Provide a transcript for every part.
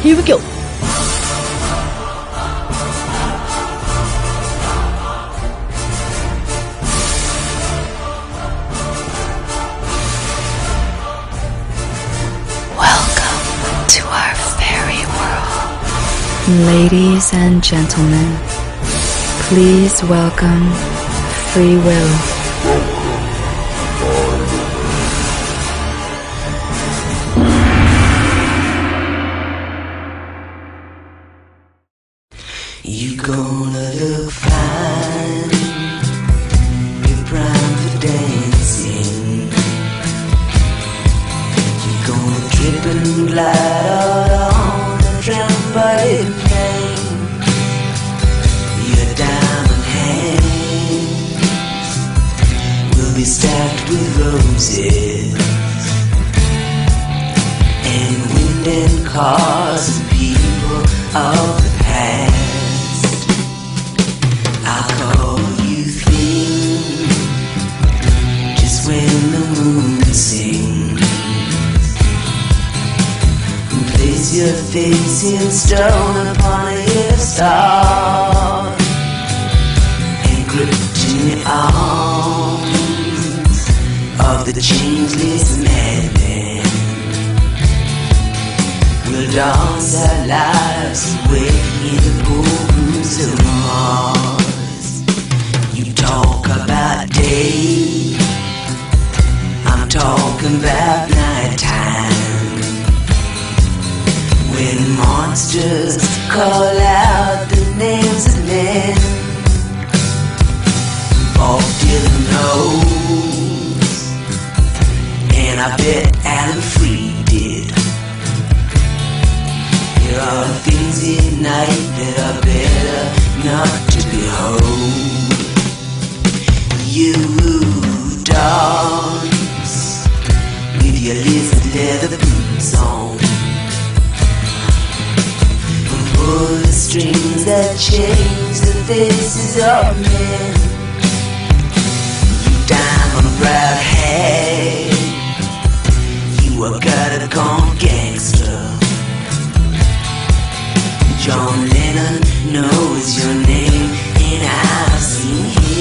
Here we go. Welcome to our fairy world. Ladies and gentlemen, please welcome Free Will. You gonna look fine, you're primed for dancing. You're gonna trip and glide out on the trampoline. Your diamond hands will be stacked with roses, and wind and cars and people of the past. I'll call you thing just when the moon sings. Place your face in stone upon a star, and gripped in the arms of the changeless madman, we'll dance our lives away in the ballrooms of Mars. You talk about day, I'm talking about nighttime, when monsters call out the names of men. Bob Dylan knows, and I bet Alan Free did. There are things in night that are better not to behold. You dance with your lizard leather boots on, and pull the strings that change the faces of men. You diamond proud hag, you are got-a-gone gangster. John Lennon knows your name, and I've seen his.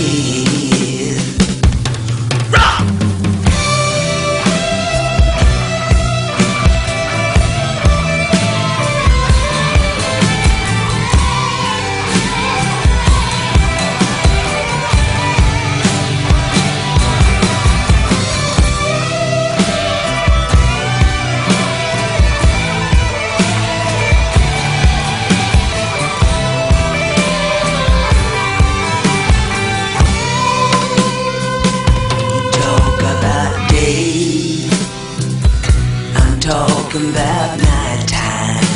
Talking about nighttime,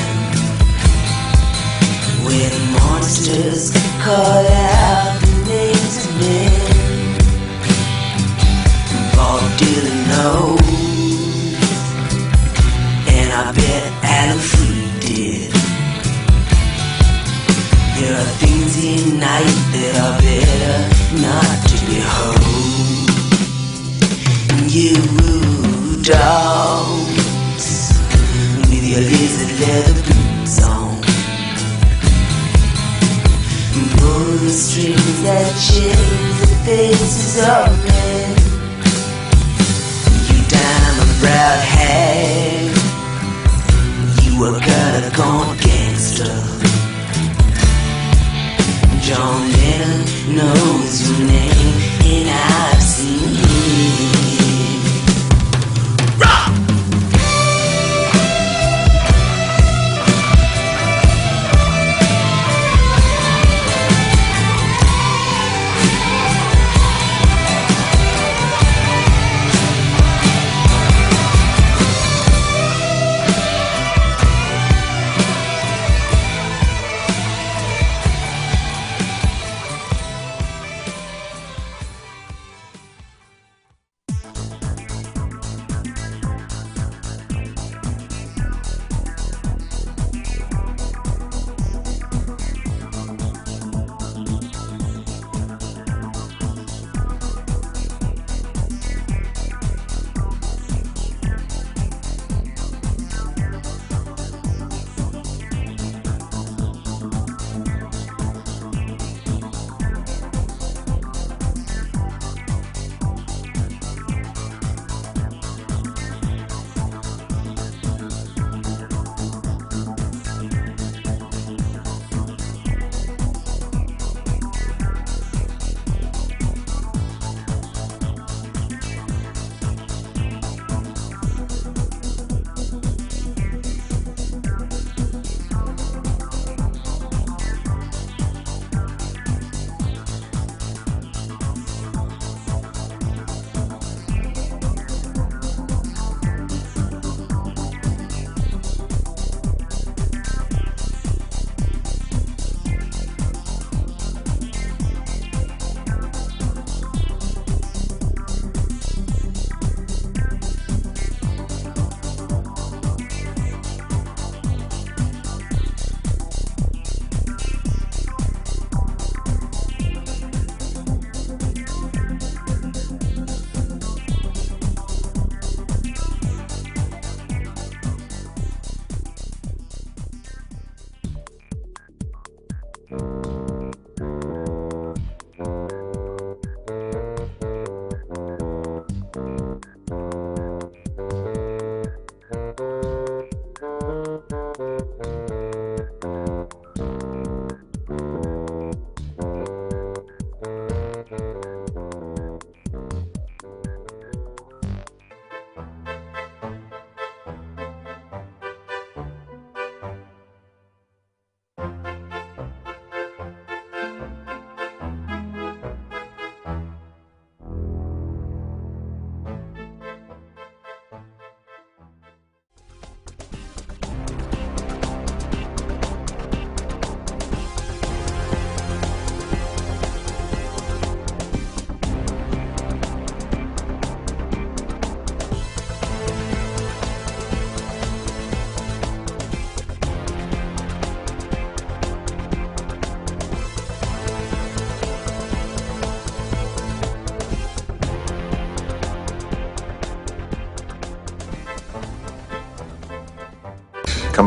when monsters call out the names of men. Bob Dylan knows, and I bet Alan Free did. There are things in night that are better not to behold. You dance with your lizard leather boots on, and pull the strings that change the faces of men. You diamond proud hag, you a got-a-gone gangster. John Lennon knows your name, and I've seen him.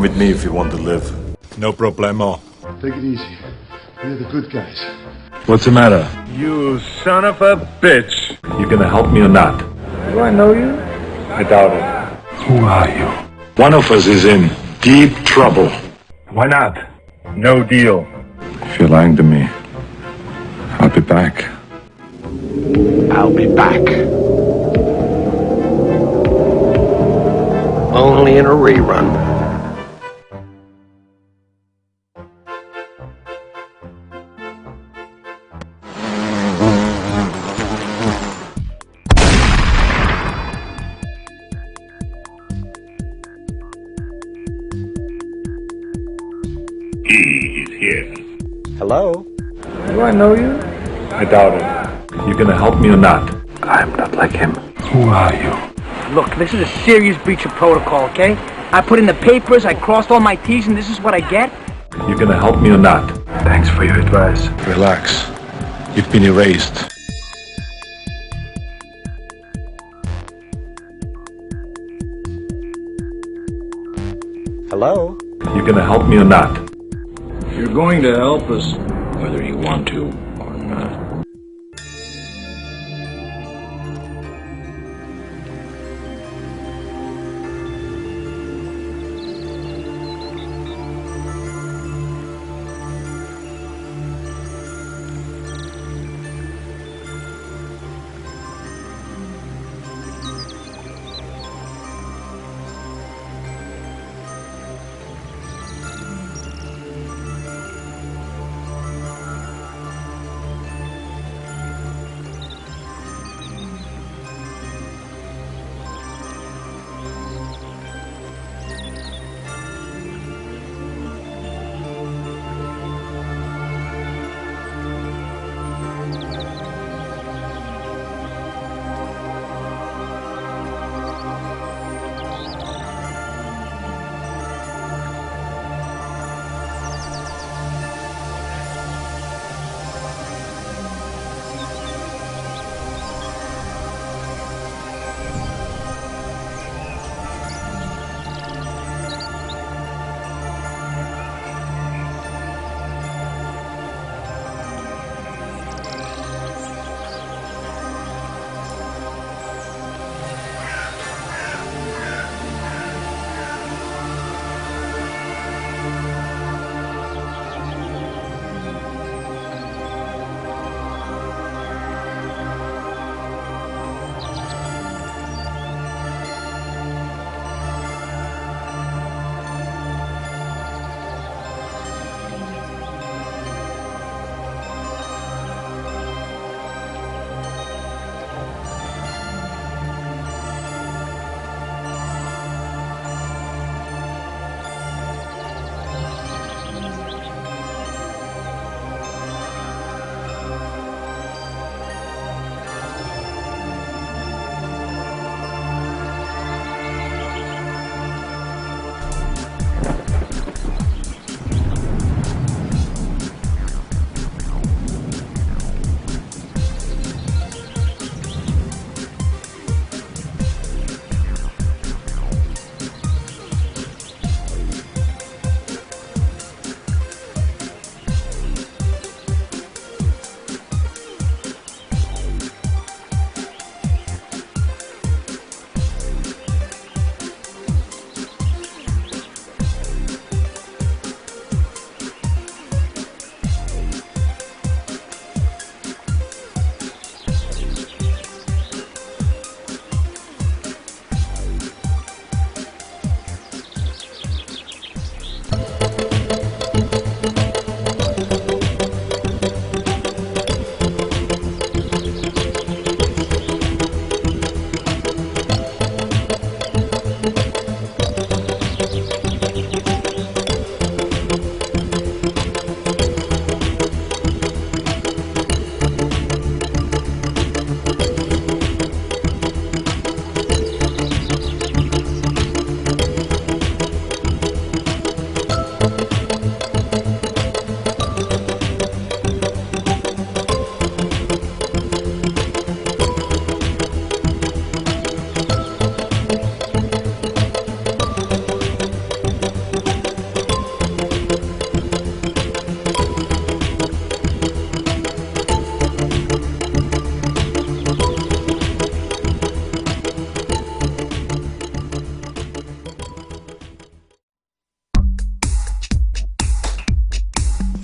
Come with me if you want to live. No problemo. Take it easy. We're the good guys. What's the matter? You son of a bitch. You gonna help me or not? Do I know you? I doubt it. Who are you? One of us is in deep trouble. Why not? No deal. If you're lying to me, I'll be back. I'll be back. Only in a rerun. He's here. Hello? Do I know you? I doubt it. You gonna help me or not? I'm not like him. Who are you? Look, this is a serious breach of protocol, okay? I put in the papers, I crossed all my T's, and this is what I get? You gonna help me or not? Thanks for your advice. Relax. You've been erased. Hello? You gonna help me or not? You're going to help us, whether you want to or not.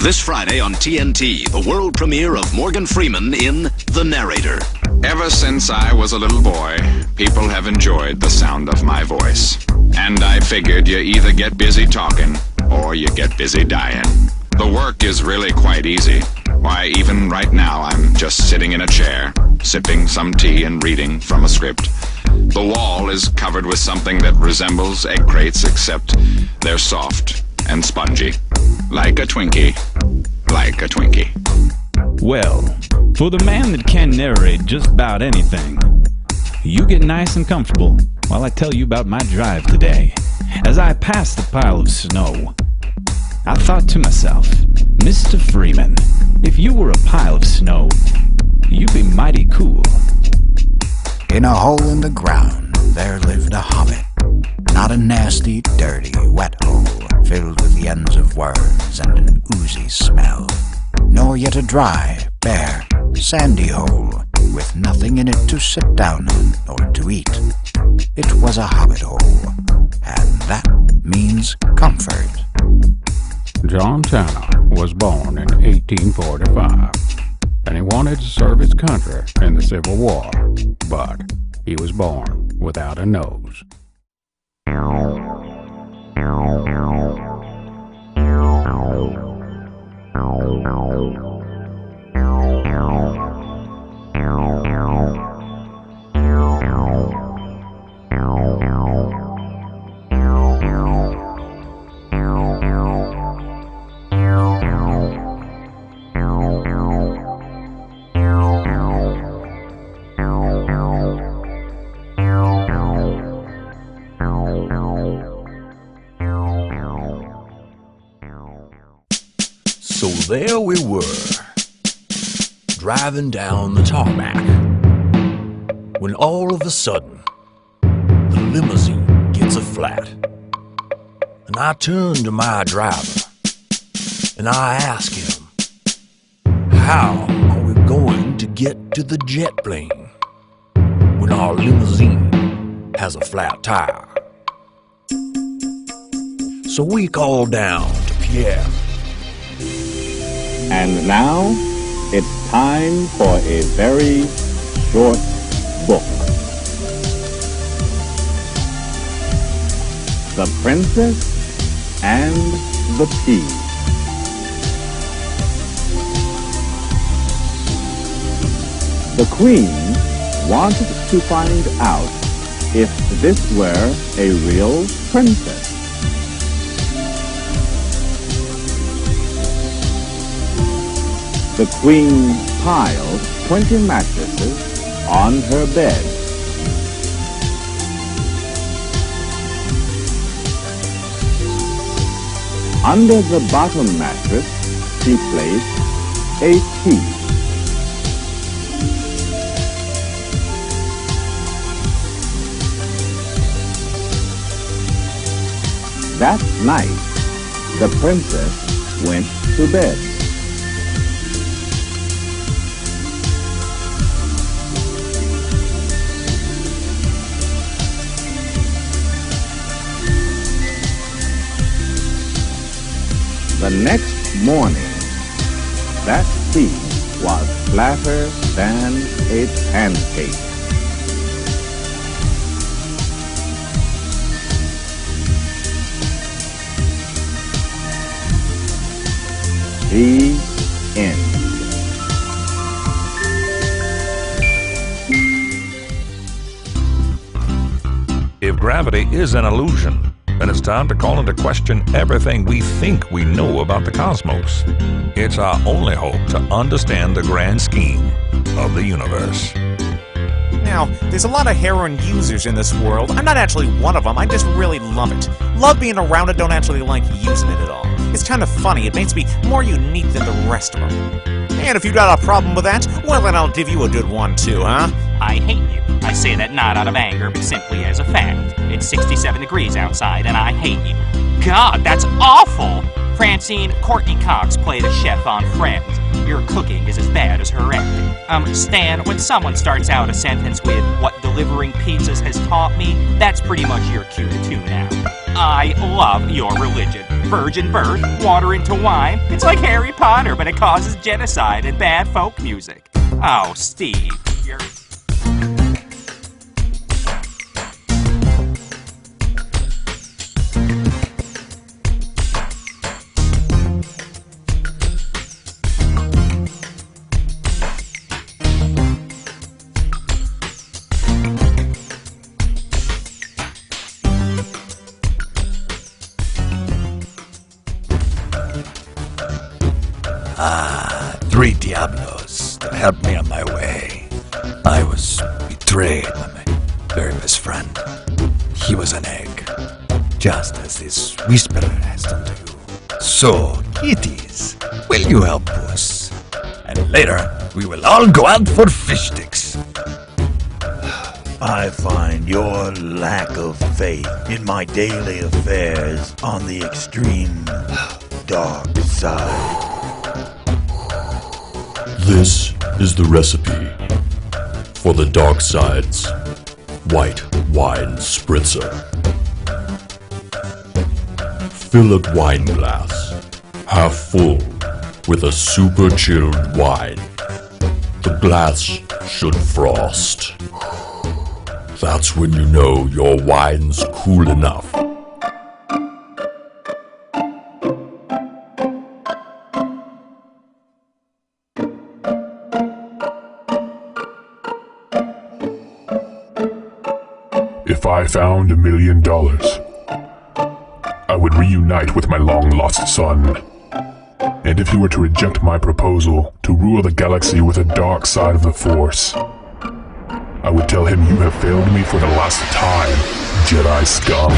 This Friday on TNT, the world premiere of Morgan Freeman in The Narrator. Ever since I was a little boy, people have enjoyed the sound of my voice. And I figured you either get busy talking, or you get busy dying. The work is really quite easy. Why, even right now, I'm just sitting in a chair, sipping some tea and reading from a script. The wall is covered with something that resembles egg crates, except they're soft and spongy. Like a Twinkie. Like a Twinkie. Well, for the man that can narrate just about anything, you get nice and comfortable while I tell you about my drive today. As I passed the pile of snow, I thought to myself, Mr. Freeman, if you were a pile of snow, you'd be mighty cool. In a hole in the ground, there lived a hobbit. Not a nasty, dirty, wet hole, filled with the ends of worms and an oozy smell. Nor yet a dry, bare, sandy hole, with nothing in it to sit down on or to eat. It was a hobbit hole, and that means comfort. John Tanner was born in 1845, and he wanted to serve his country in the Civil War, but he was born without a nose. So there we were, driving down the tarmac, when all of a sudden, the limousine gets a flat. And I turn to my driver, and I ask him, how are we going to get to the jet plane when our limousine has a flat tire? So we call down to Pierre. And now, it's time for a very short book. The Princess and the Pea. The Queen wanted to find out if this were a real princess. The Queen piled 20 mattresses on her bed. Under the bottom mattress, she placed a key. That night, the princess went to bed. The next morning, that tea was flatter than a pancake. The end. If gravity is an illusion, then it's time to call into question everything we think we know about the cosmos. It's our only hope to understand the grand scheme of the universe. Now, there's a lot of heroin users in this world. I'm not actually one of them, I just really love it. Love being around it, don't actually like using it at all. It's kind of funny, it makes me more unique than the rest of them. And if you got a problem with that, well then I'll give you a good one too, huh? I hate you. I say that not out of anger, but simply as a fact. It's 67 degrees outside, and I hate you. God, that's awful! Francine, Courtney Cox played a chef on Friends. Your cooking is as bad as her acting. Stan, when someone starts out a sentence with, "What delivering pizzas has taught me," that's pretty much your cue to tune out. I love your religion. virgin birth, water into wine. It's like Harry Potter, but it causes genocide and bad folk music. Oh, Steve, you're... Three Diablos that helped me on my way. I was betrayed by my very best friend. He was an egg, just as this whisperer has done to you. So, kitties, will you help us? And later, we will all go out for fish sticks. I find your lack of faith in my daily affairs on the extreme dark side. This is the recipe for the dark side's white wine spritzer. Fill a wine glass half full with a super chilled wine. The glass should frost. That's when you know your wine's cool enough. If I found $1 million, I would reunite with my long-lost son. And if he were to reject my proposal to rule the galaxy with the dark side of the Force, I would tell him, you have failed me for the last time, Jedi scum.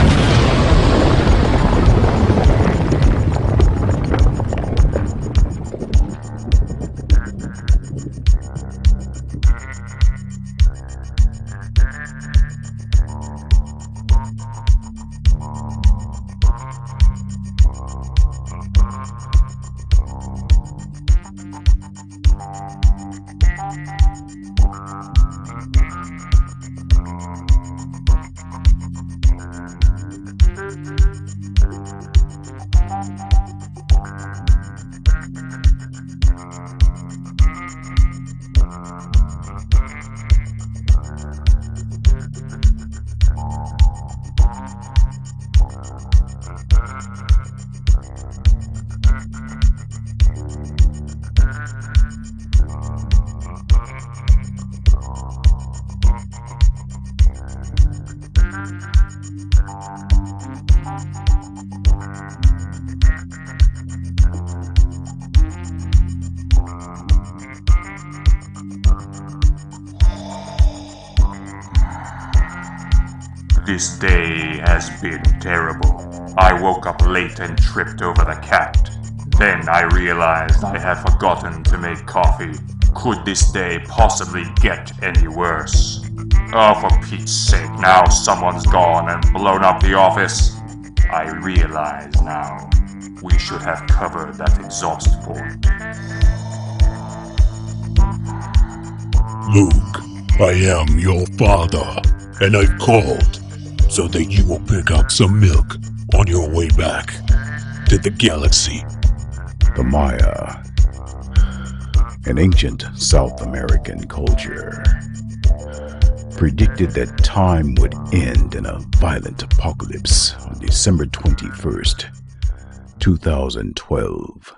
This day has been terrible. I woke up late and tripped over the cat. Then I realized I had forgotten to make coffee. Could this day possibly get any worse? Oh, for Pete's sake, now someone's gone and blown up the office. I realize now, we should have covered that exhaust port. Luke, I am your father, and I've called so that you will pick up some milk on your way back to the galaxy. The Maya, an ancient South American culture, predicted that time would end in a violent apocalypse on December 21st, 2012.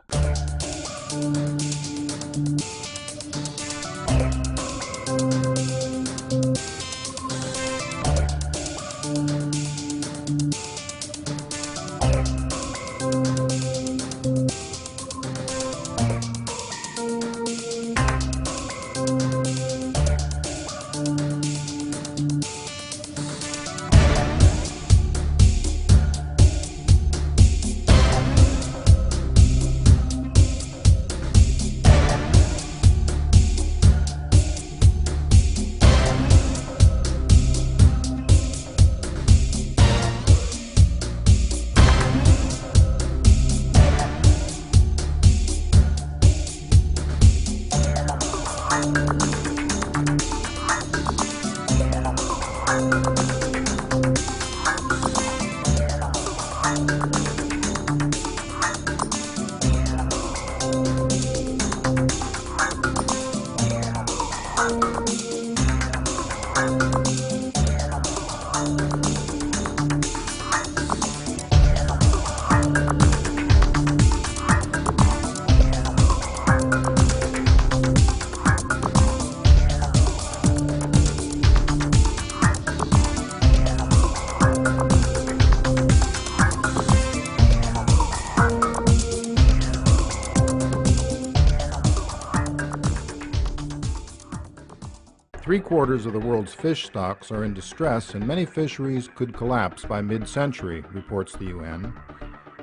3/4 of the world's fish stocks are in distress and many fisheries could collapse by mid-century, reports the UN.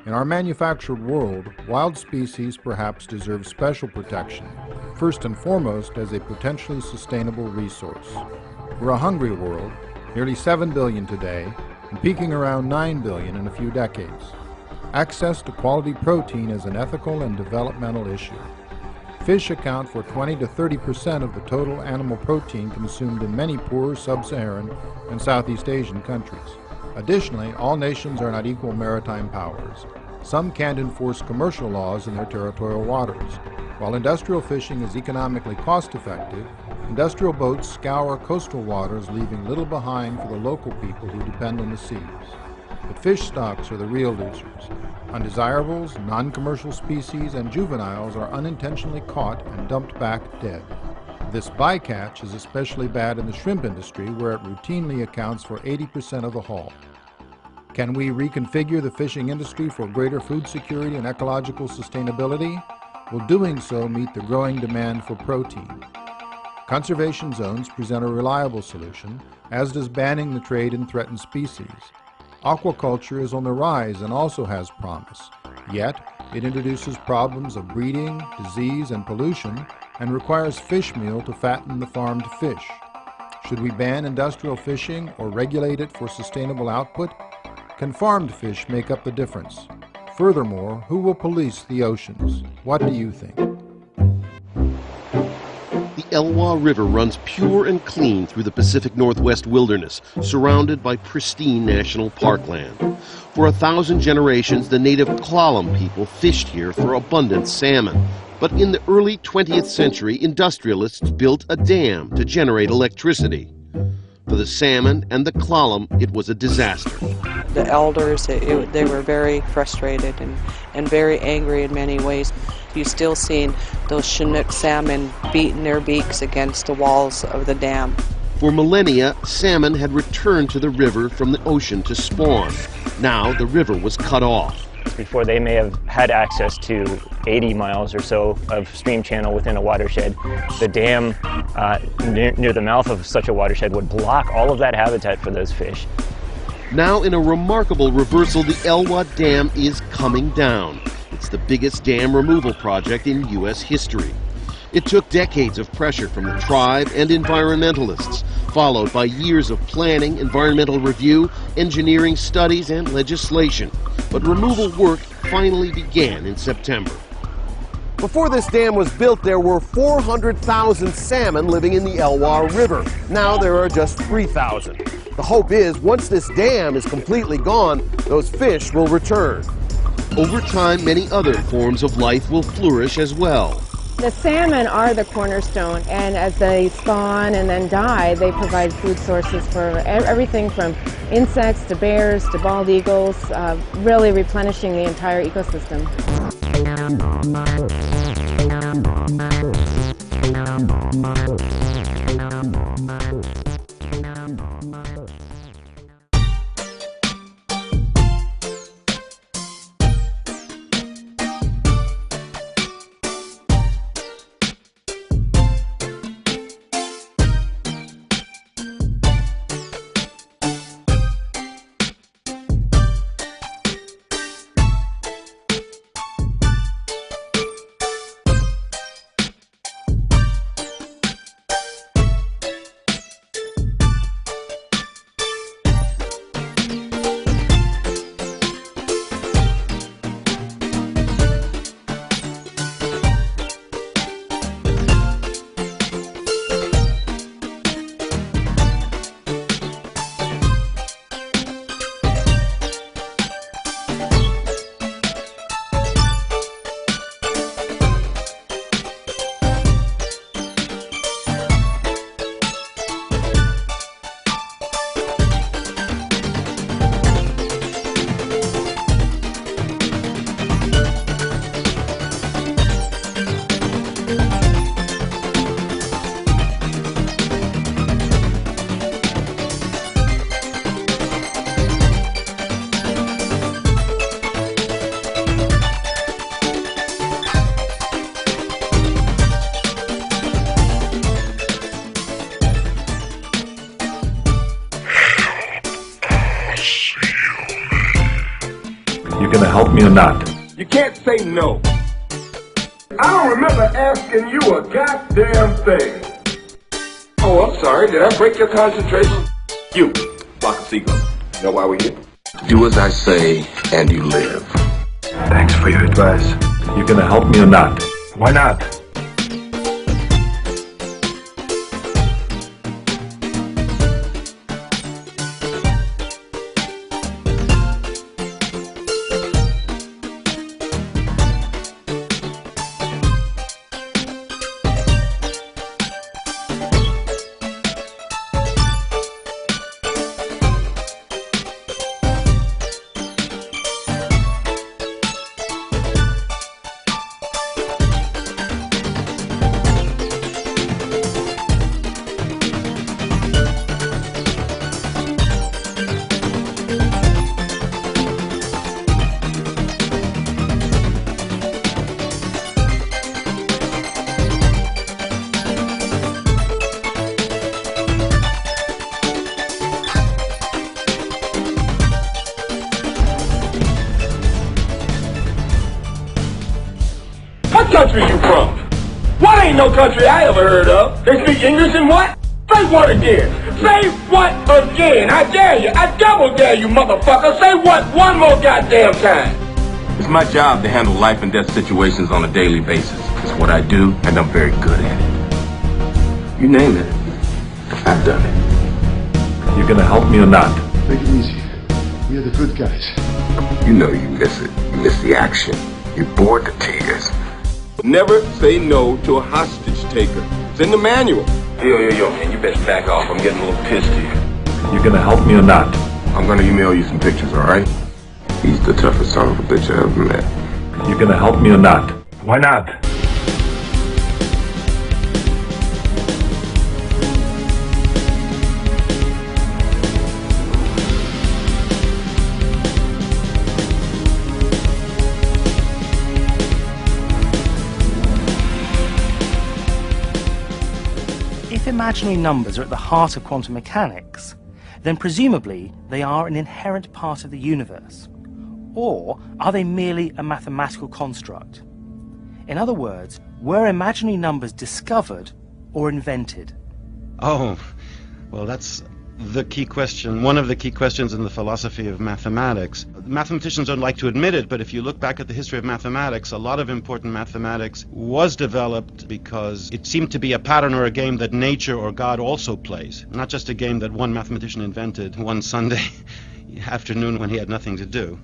In our manufactured world, wild species perhaps deserve special protection, first and foremost as a potentially sustainable resource. We're a hungry world, nearly 7 billion today, and peaking around 9 billion in a few decades. Access to quality protein is an ethical and developmental issue. Fish account for 20 to 30% of the total animal protein consumed in many poor sub-Saharan and Southeast Asian countries. Additionally, all nations are not equal maritime powers. Some can't enforce commercial laws in their territorial waters. While industrial fishing is economically cost-effective, industrial boats scour coastal waters, leaving little behind for the local people who depend on the seas. But fish stocks are the real losers. Undesirables, non-commercial species, and juveniles are unintentionally caught and dumped back dead. This bycatch is especially bad in the shrimp industry, where it routinely accounts for 80% of the haul. Can we reconfigure the fishing industry for greater food security and ecological sustainability? Will doing so meet the growing demand for protein? Conservation zones present a reliable solution, as does banning the trade in threatened species. Aquaculture is on the rise and also has promise, yet it introduces problems of breeding, disease, and pollution, and requires fish meal to fatten the farmed fish. Should we ban industrial fishing or regulate it for sustainable output? Can farmed fish make up the difference? Furthermore, who will police the oceans? What do you think? The Elwha River runs pure and clean through the Pacific Northwest wilderness, surrounded by pristine national parkland. For 1,000 generations, the native Klallam people fished here for abundant salmon. But in the early 20th century, industrialists built a dam to generate electricity. For the salmon and the Klallam, it was a disaster. The elders, they were very frustrated and very angry in many ways. You've still seen those Chinook salmon beating their beaks against the walls of the dam. For millennia, salmon had returned to the river from the ocean to spawn. Now the river was cut off. Before, they may have had access to 80 miles or so of stream channel within a watershed. The dam near the mouth of such a watershed would block all of that habitat for those fish. Now, in a remarkable reversal, the Elwha Dam is coming down. It's the biggest dam removal project in U.S. history. It took decades of pressure from the tribe and environmentalists, followed by years of planning, environmental review, engineering studies, and legislation. But removal work finally began in September. Before this dam was built, there were 400,000 salmon living in the Elwha River. Now there are just 3,000. The hope is, once this dam is completely gone, those fish will return. Over time, many other forms of life will flourish as well. The salmon are the cornerstone, and as they spawn and then die, they provide food sources for everything from insects to bears to bald eagles, really replenishing the entire ecosystem. me or not? You can't say no. I don't remember asking you a goddamn thing. Oh, I'm sorry. Did I break your concentration? You, flock of seagulls. You know why we're here? Do as I say, and you live. Thanks for your advice. You gonna help me or not? Why not? What country you from? What ain't no country I ever heard of? They speak English and what? Say what again? Say what again? I dare you. I double dare you, motherfucker. Say what one more goddamn time. It's my job to handle life and death situations on a daily basis. It's what I do, and I'm very good at it. You name it, I've done it. You gonna help me or not? Take it easy. We are the good guys. You know you miss it. You miss the action. You bored to tears. Never say no to a hostage taker. It's in the manual. Yo, man, you best back off. I'm getting a little pissed here. You gonna help me or not? I'm gonna email you some pictures, alright? He's the toughest son of a bitch I ever met. You gonna help me or not? Why not? If imaginary numbers are at the heart of quantum mechanics, then presumably they are an inherent part of the universe. Or are they merely a mathematical construct? In other words, were imaginary numbers discovered or invented? Oh, well, that's the key question, one of the key questions in the philosophy of mathematics. Mathematicians don't like to admit it, but if you look back at the history of mathematics, a lot of important mathematics was developed because it seemed to be a pattern or a game that nature or God also plays, not just a game that one mathematician invented one Sunday afternoon when he had nothing to do.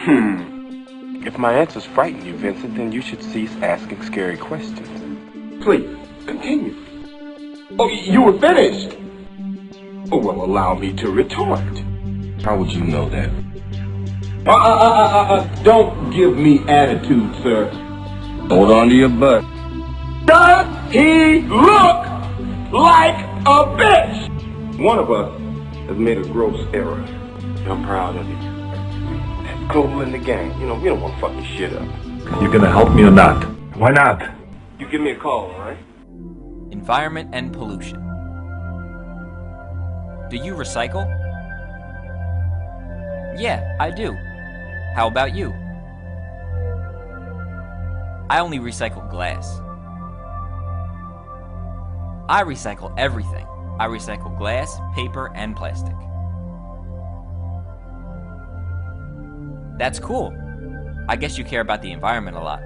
If my answers frighten you, Vincent, then you should cease asking scary questions. Please, continue. Oh, you were finished. Oh, well, allow me to retort. How would you know that? Don't give me attitude, sir. Hold on to your butt. Does he look like a bitch? One of us has made a gross error. I'm proud of you. That's cool in the gang. You know, we don't want to fuck this shit up. You gonna help me or not? Why not? You give me a call, all right? Environment and pollution. Do you recycle? Yeah, I do. How about you? I only recycle glass. I recycle everything. I recycle glass, paper, and plastic. That's cool. I guess you care about the environment a lot.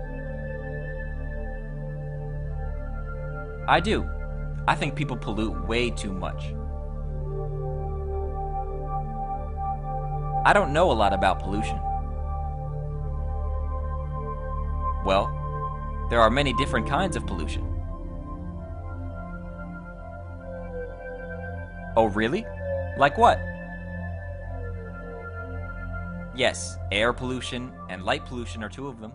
I do. I think people pollute way too much. I don't know a lot about pollution. Well, there are many different kinds of pollution. Oh, really? Like what? Yes, air pollution and light pollution are two of them.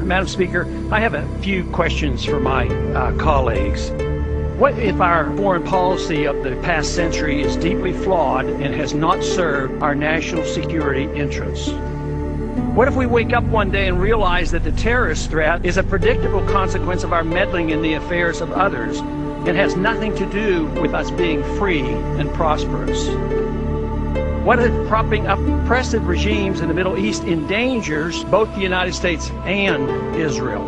Madam Speaker, I have a few questions for my colleagues. What if our foreign policy of the past century is deeply flawed and has not served our national security interests? What if we wake up one day and realize that the terrorist threat is a predictable consequence of our meddling in the affairs of others and has nothing to do with us being free and prosperous? What if propping up oppressive regimes in the Middle East endangers both the United States and Israel?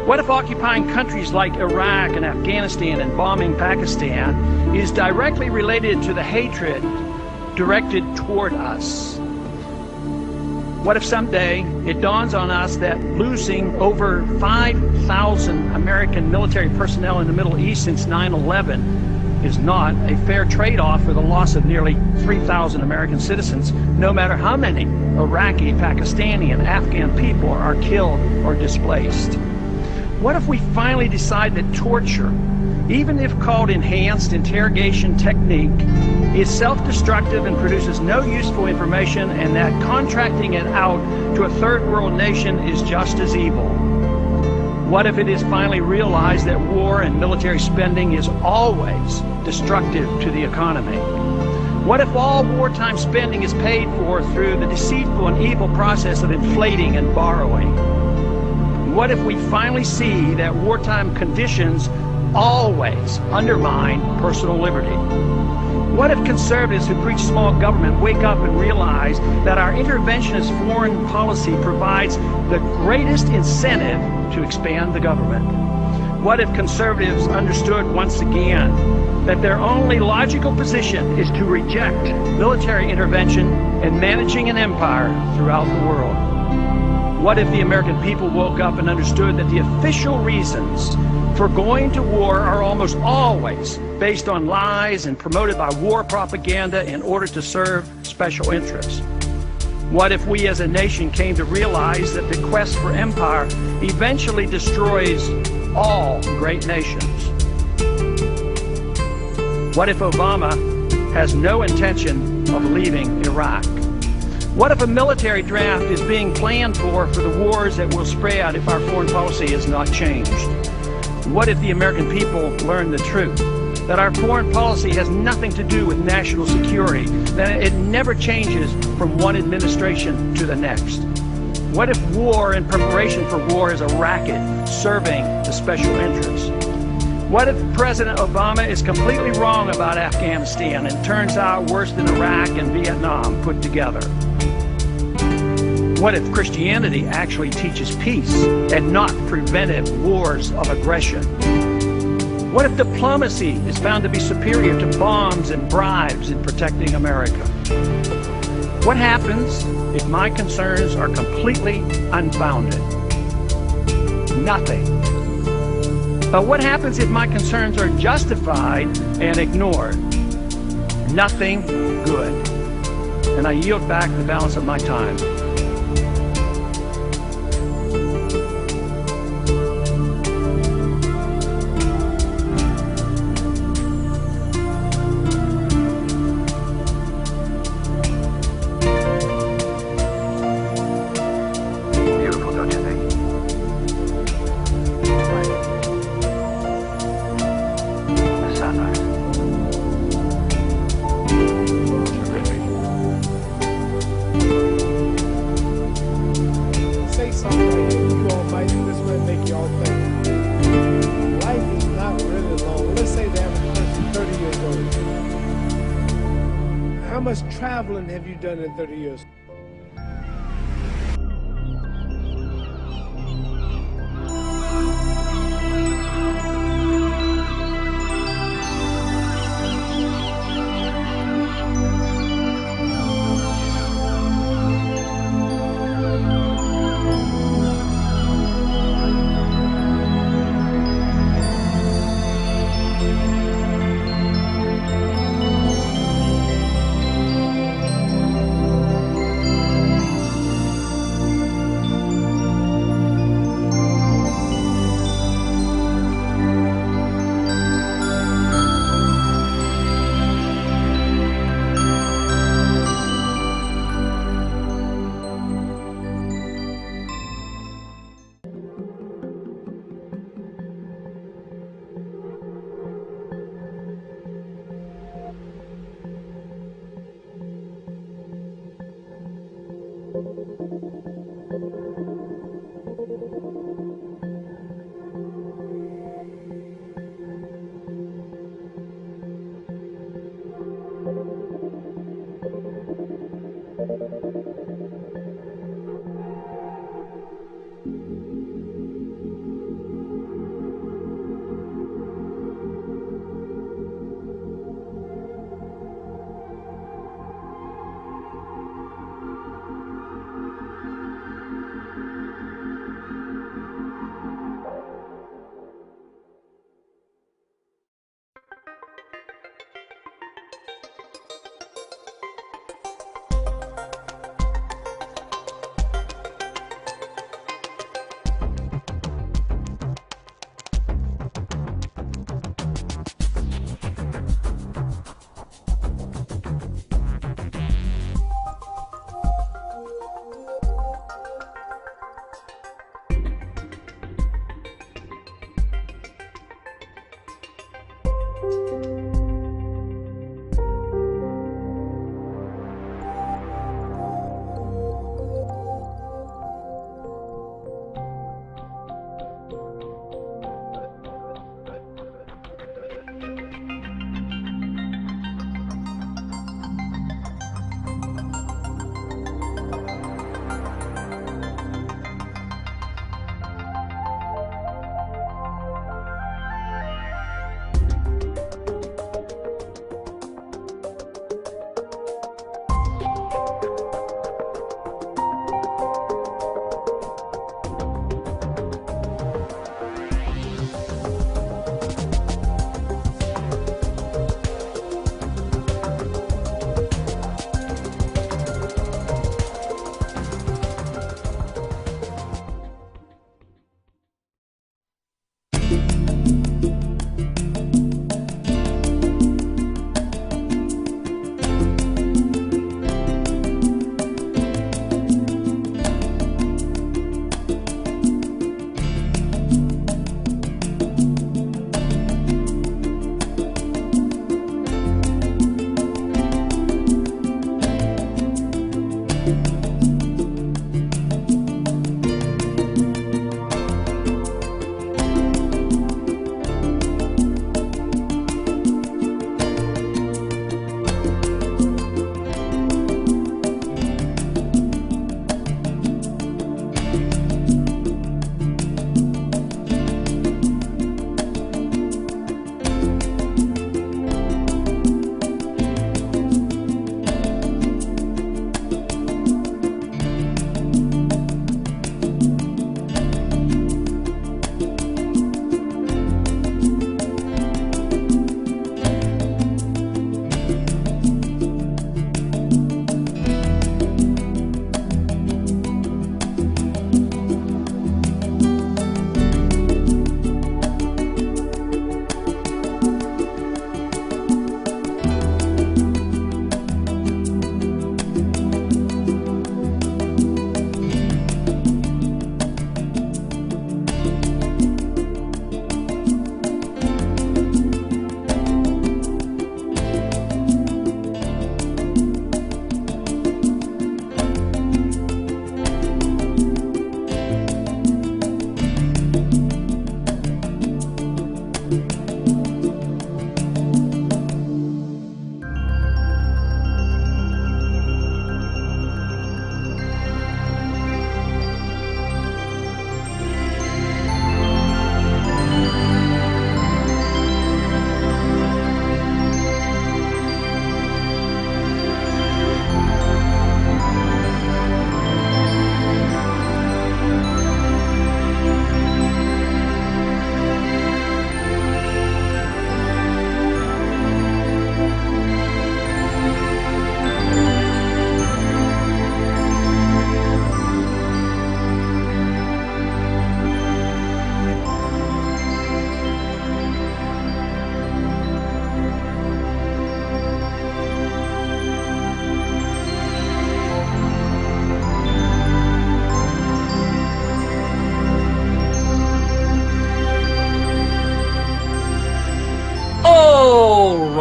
What if occupying countries like Iraq and Afghanistan and bombing Pakistan is directly related to the hatred directed toward us? What if someday it dawns on us that losing over 5,000 American military personnel in the Middle East since 9/11 is not a fair trade-off for the loss of nearly 3,000 American citizens, no matter how many Iraqi, Pakistani, and Afghan people are killed or displaced? What if we finally decide that torture, even if called enhanced interrogation technique, is self-destructive and produces no useful information, and that contracting it out to a third world nation is just as evil? What if it is finally realized that war and military spending is always destructive to the economy? What if all wartime spending is paid for through the deceitful and evil process of inflating and borrowing? What if we finally see that wartime conditions always undermine personal liberty? What if conservatives who preach small government wake up and realize that our interventionist foreign policy provides the greatest incentive to expand the government? What if conservatives understood once again that their only logical position is to reject military intervention and managing an empire throughout the world? What if the American people woke up and understood that the official reasons for going to war are almost always based on lies and promoted by war propaganda in order to serve special interests? What if we as a nation came to realize that the quest for empire eventually destroys all great nations? What if Obama has no intention of leaving Iraq? What if a military draft is being planned for the wars that will spread if our foreign policy is not changed? What if the American people learn the truth, that our foreign policy has nothing to do with national security, that it never changes from one administration to the next? What if war and preparation for war is a racket serving the special interests? What if President Obama is completely wrong about Afghanistan and turns out worse than Iraq and Vietnam put together? What if Christianity actually teaches peace and not preventive wars of aggression? What if diplomacy is found to be superior to bombs and bribes in protecting America? What happens if my concerns are completely unfounded? Nothing. But what happens if my concerns are justified and ignored? Nothing good. And I yield back the balance of my time. How much traveling have you done in 30 years?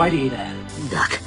Alrighty then. Doc,